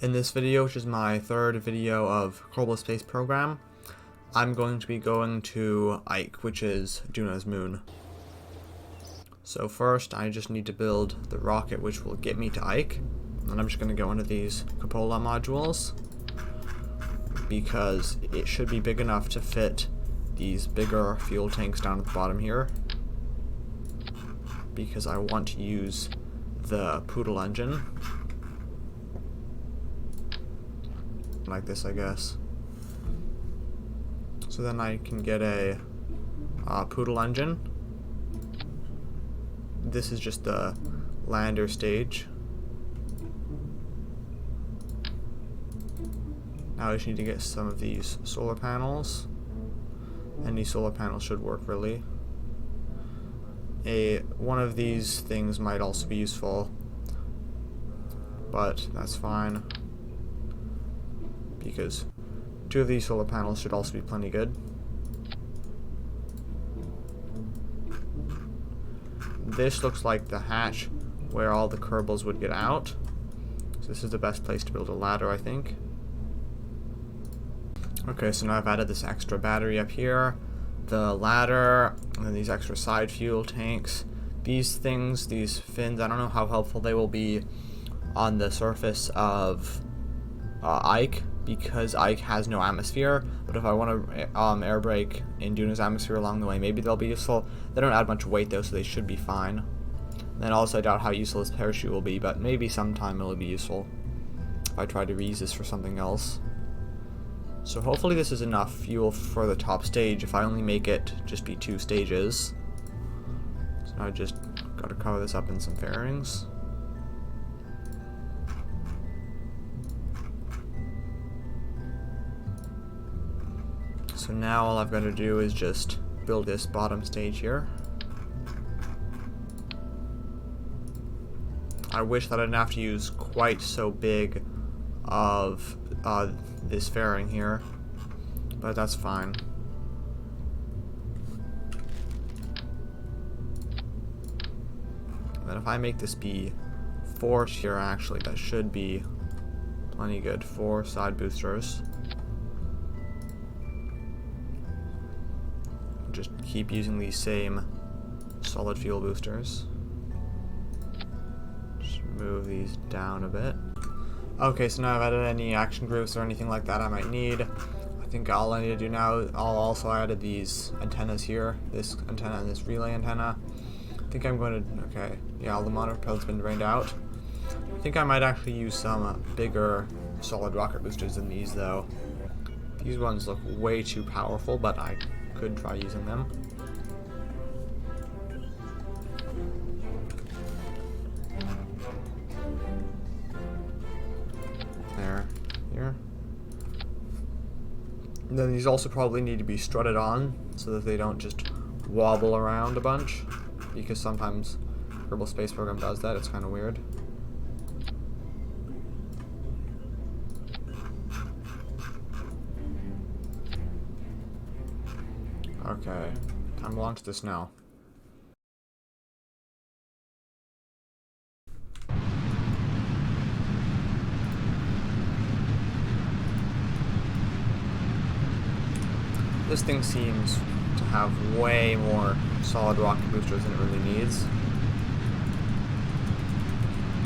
In this video, which is my third video of Kerbal Space Program, I'm going to be going to Ike, which is Duna's moon. So first, I just need to build the rocket which will get me to Ike. And I'm just going to go into these cupola modules, because it should be big enough to fit these bigger fuel tanks down at the bottom here. Because I want to use the poodle engine. Like this, I guess. So then I can get a poodle engine. This is just the lander stage. Now I just need to get some of these solar panels. Any solar panels should work, really. One of these things might also be useful, but that's fine, because 2 of these solar panels should also be plenty good. This looks like the hatch where all the Kerbals would get out. So this is the best place to build a ladder, I think. Okay, so now I've added this extra battery up here, the ladder, and then these extra side fuel tanks. These things, these fins, I don't know how helpful they will be on the surface of Ike, because Ike has no atmosphere. But if I want to air brake in Duna's atmosphere along the way, maybe they'll be useful. They don't add much weight though, so they should be fine. And then also I doubt how useful this parachute will be, but maybe sometime it'll be useful if I try to reuse this for something else. So hopefully this is enough fuel for the top stage if I only make it just be 2 stages. So now I just got to cover this up in some fairings. So now all I've got to do is just build this bottom stage here. I wish that I didn't have to use quite so big of this fairing here, but that's fine. And then if I make this be 4 here, actually, that should be plenty good. 4 side boosters. Just keep using these same solid fuel boosters. Just move these down a bit. Okay, so now I've added any action groups or anything like that I might need. I think all I need to do now, I'll also added these antennas here, this antenna and this relay antenna. I think I'm going to, okay, yeah, all the monitor propeller's been drained out. I think I might actually use some bigger solid rocket boosters than these though. These ones look way too powerful, but I could try using them. Here. And then these also probably need to be strutted on so that they don't just wobble around a bunch, because sometimes Kerbal Space Program does that. It's kind of weird. Okay, time to launch this now. This thing seems to have way more solid rocket boosters than it really needs.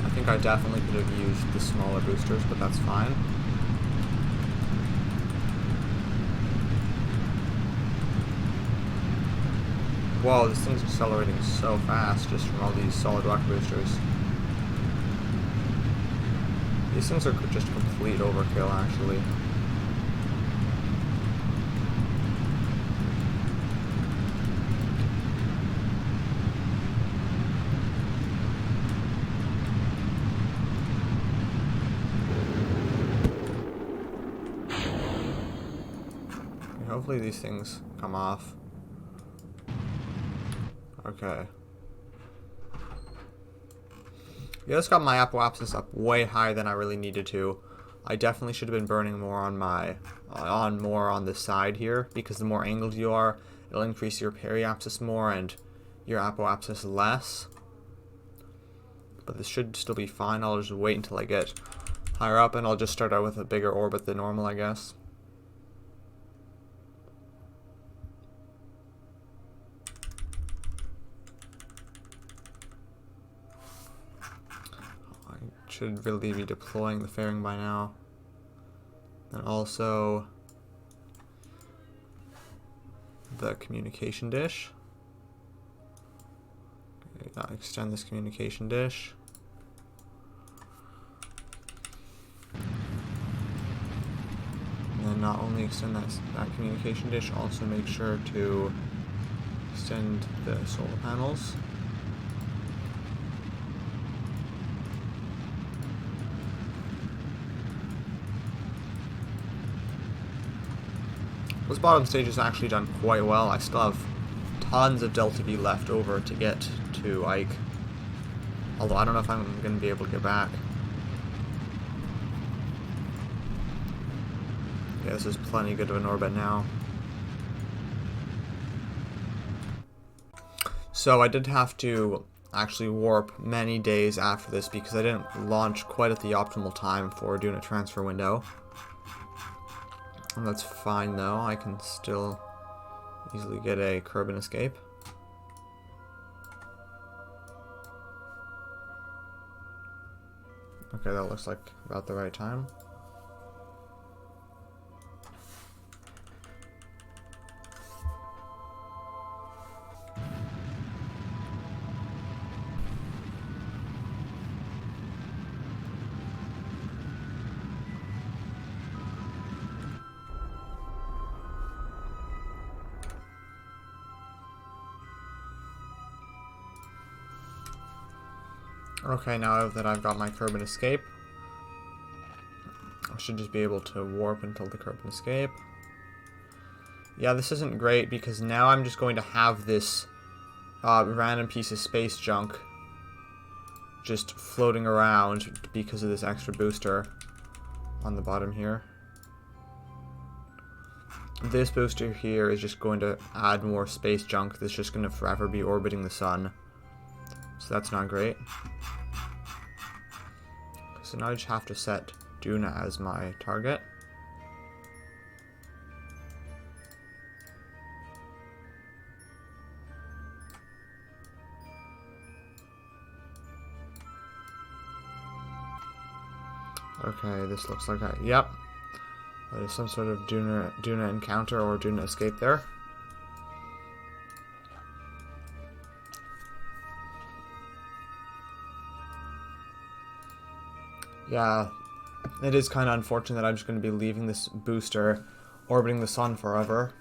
I think I definitely could have used the smaller boosters, but that's fine. Whoa, this thing's accelerating so fast just from all these solid rocket boosters. These things are just complete overkill, actually. Hopefully these things come off. Okay. Yeah, this got my apoapsis up way higher than I really needed to. I definitely should have been burning more on my more on this side here, because the more angled you are, it'll increase your periapsis more and your apoapsis less. But this should still be fine. I'll just wait until I get higher up, and I'll just start out with a bigger orbit than normal, I guess. I should really be deploying the fairing by now. And also the communication dish. Okay, extend this communication dish. And then not only extend that communication dish, also make sure to extend the solar panels. This bottom stage is actually done quite well. I still have tons of Delta V left over to get to Ike. Although I don't know if I'm going to be able to get back. Yeah, this is plenty good of an orbit now. So I did have to actually warp many days after this because I didn't launch quite at the optimal time for doing a transfer window. And that's fine though, I can still easily get a Kerbin escape. Okay, that looks like about the right time. Okay, now that I've got my Kerbin escape, I should just be able to warp until the Kerbin escape. Yeah, this isn't great because now I'm just going to have this random piece of space junk just floating around because of this extra booster on the bottom here. This booster here is just going to add more space junk that's just going to forever be orbiting the sun. So that's not great. So now I just have to set Duna as my target. Okay, this looks like yep. There's some sort of Duna encounter or Duna escape there. Yeah, it is kind of unfortunate that I'm just going to be leaving this booster orbiting the sun forever.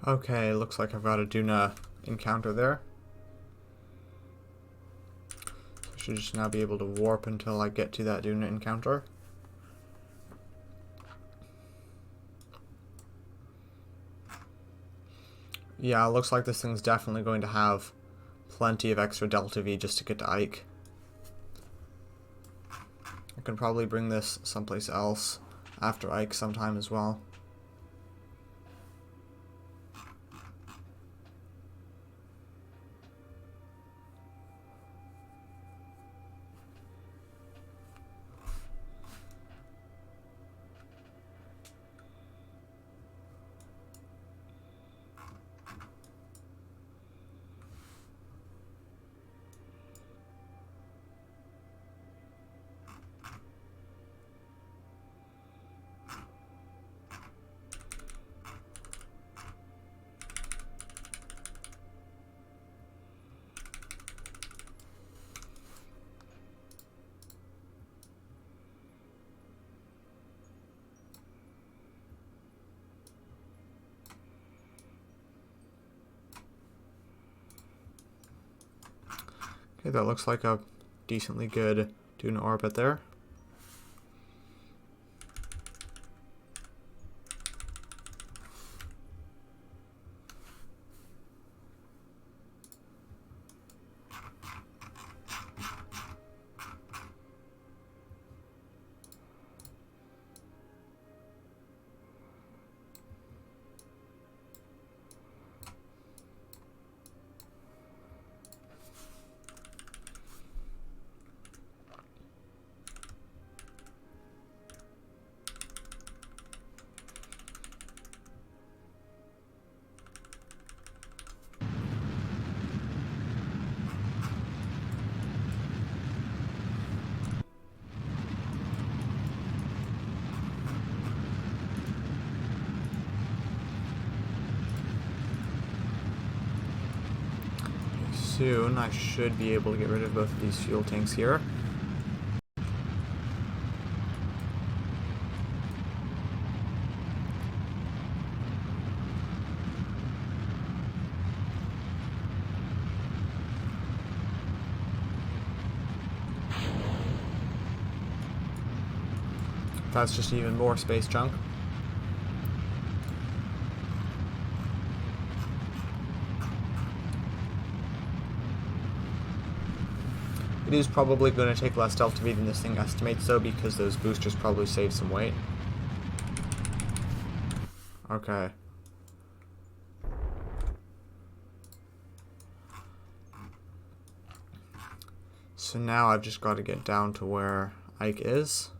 Okay, looks like I've got a Duna encounter there. So I should just now be able to warp until I get to that Duna encounter. Yeah, it looks like this thing's definitely going to have plenty of extra Delta V just to get to Ike. I can probably bring this someplace else after Ike sometime as well. Okay, that looks like a decently good Duna orbit there. Soon I should be able to get rid of both of these fuel tanks here. That's just even more space junk. It is probably going to take less stealth to beat than this thing estimates, though, because those boosters probably save some weight. Okay. So now I've just got to get down to where Ike is.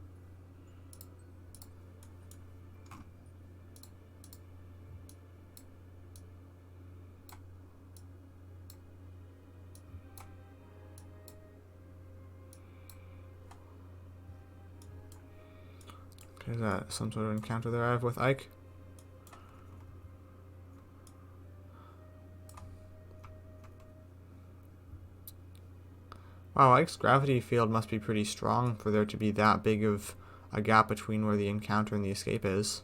Okay, is that some sort of encounter there I have with Ike? Wow, Ike's gravity field must be pretty strong for there to be that big of a gap between where the encounter and the escape is.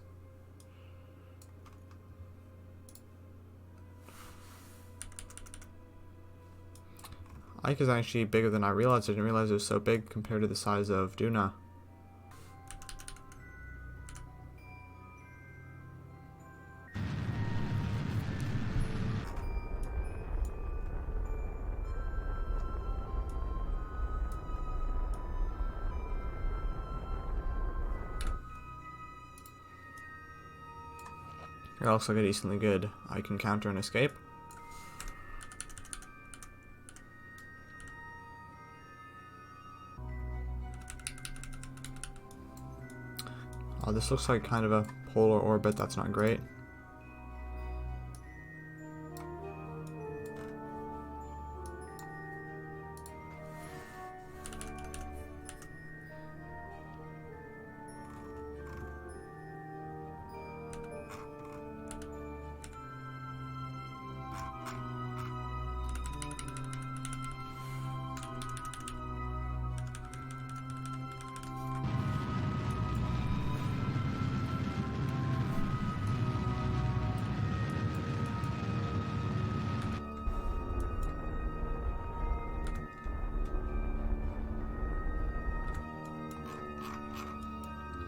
Ike is actually bigger than I realized. I didn't realize it was so big compared to the size of Duna. It looks like a decently good Ike encounter and escape. This looks like kind of a polar orbit. That's not great.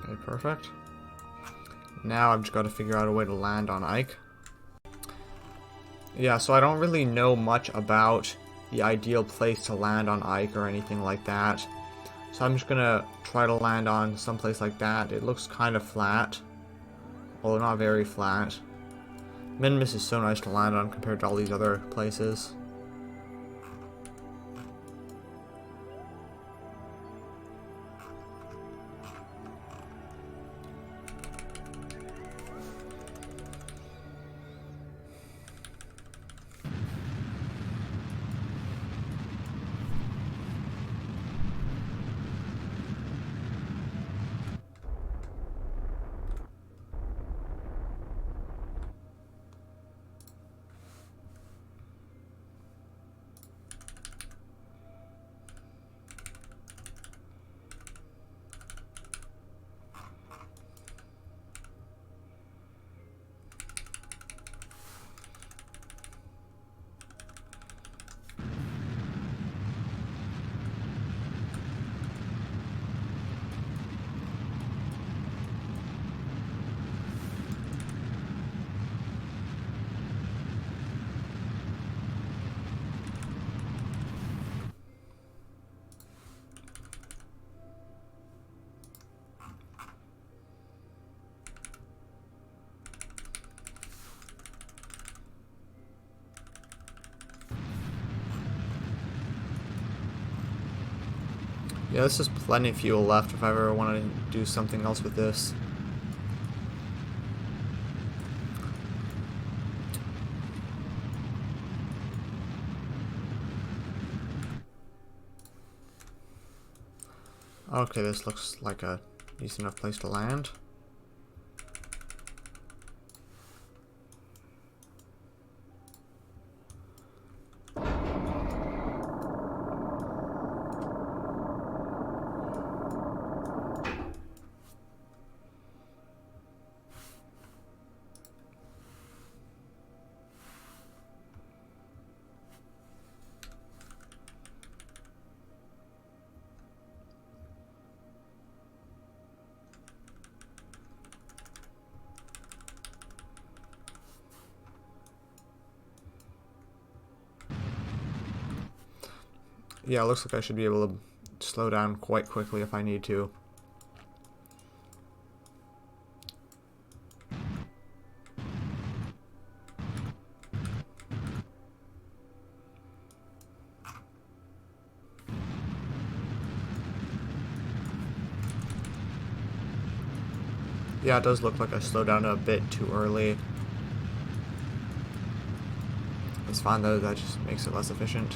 Okay, perfect. Now I've just got to figure out a way to land on Ike. Yeah, so I don't really know much about the ideal place to land on Ike or anything like that. So I'm just gonna try to land on someplace like that. It looks kind of flat, although not very flat. Minimus is so nice to land on compared to all these other places. Yeah, this is plenty of fuel left if I ever want to do something else with this. Okay, this looks like a decent enough place to land. Yeah, it looks like I should be able to slow down quite quickly if I need to. Yeah, it does look like I slowed down a bit too early. It's fine though, that just makes it less efficient.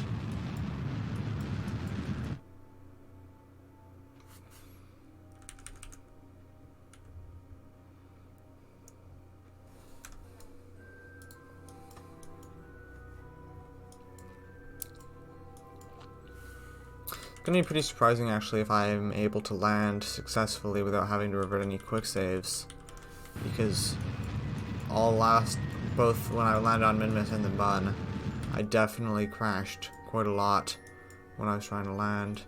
It's gonna be pretty surprising actually if I'm able to land successfully without having to revert any quick saves, because both when I landed on Minmus and the Mun, I definitely crashed quite a lot when I was trying to land.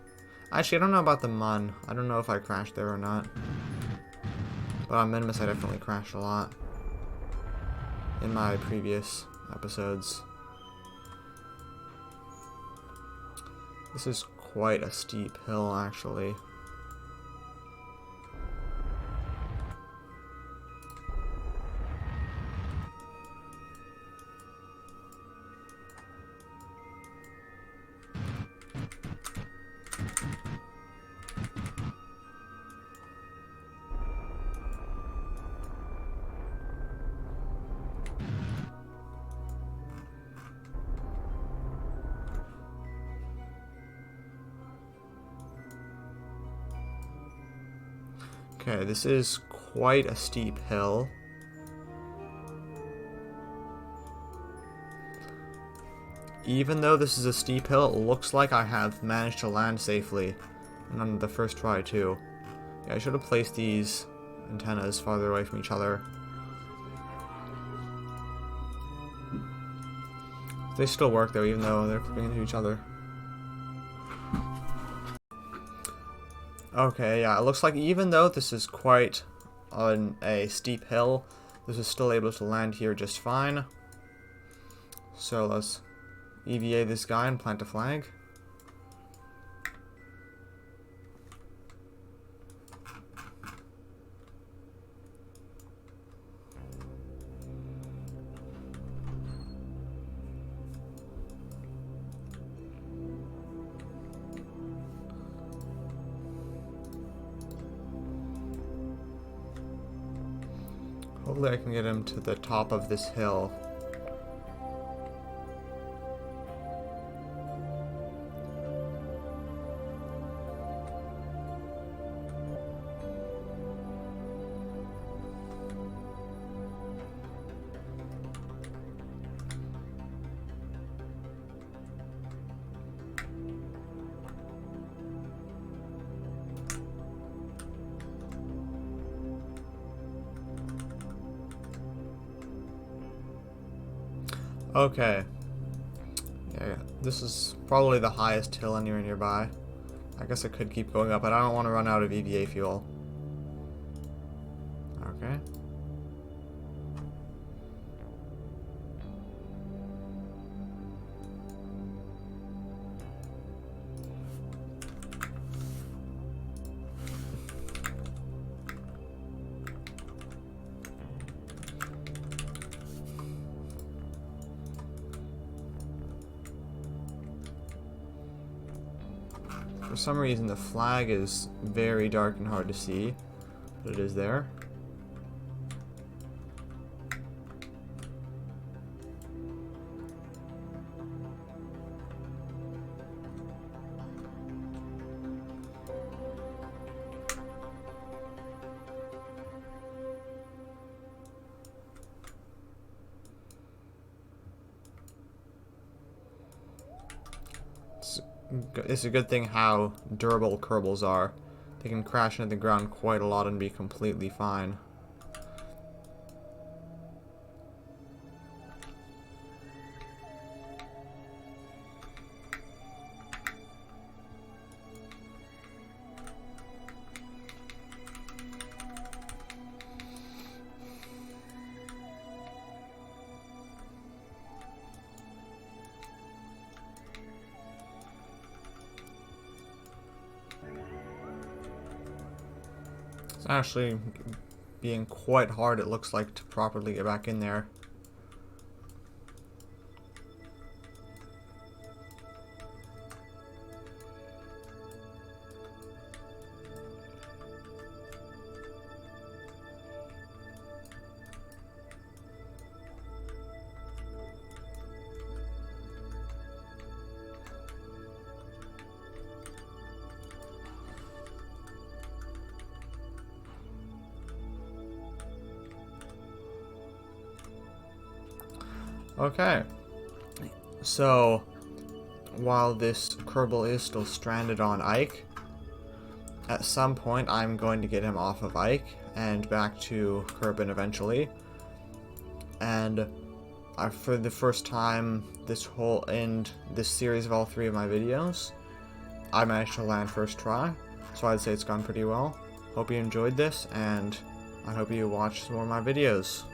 Actually, I don't know about the Mun. I don't know if I crashed there or not. But on Minmus I definitely crashed a lot in my previous episodes. This is quite a steep hill, actually. Okay, this is quite a steep hill. Even though this is a steep hill, it looks like I have managed to land safely. And on the first try, too. Yeah, I should have placed these antennas farther away from each other. They still work, though, even though they're clipping into each other. Okay, yeah, it looks like even though this is quite on a steep hill, this is still able to land here just fine. So let's EVA this guy and plant a flag. Hopefully I can get him to the top of this hill. Okay. Yeah, this is probably the highest hill anywhere nearby. I guess I could keep going up, but I don't want to run out of EVA fuel. Okay. For some reason the flag is very dark and hard to see, but it is there. It's a good thing how durable Kerbals are. They can crash into the ground quite a lot and be completely fine. It's actually being quite hard, it looks like, to properly get back in there. Okay, so while this Kerbal is still stranded on Ike, at some point I'm going to get him off of Ike and back to Kerbin eventually. And for the first time this series of all three of my videos, I managed to land first try, so I'd say it's gone pretty well. Hope you enjoyed this, and I hope you watch some more of my videos.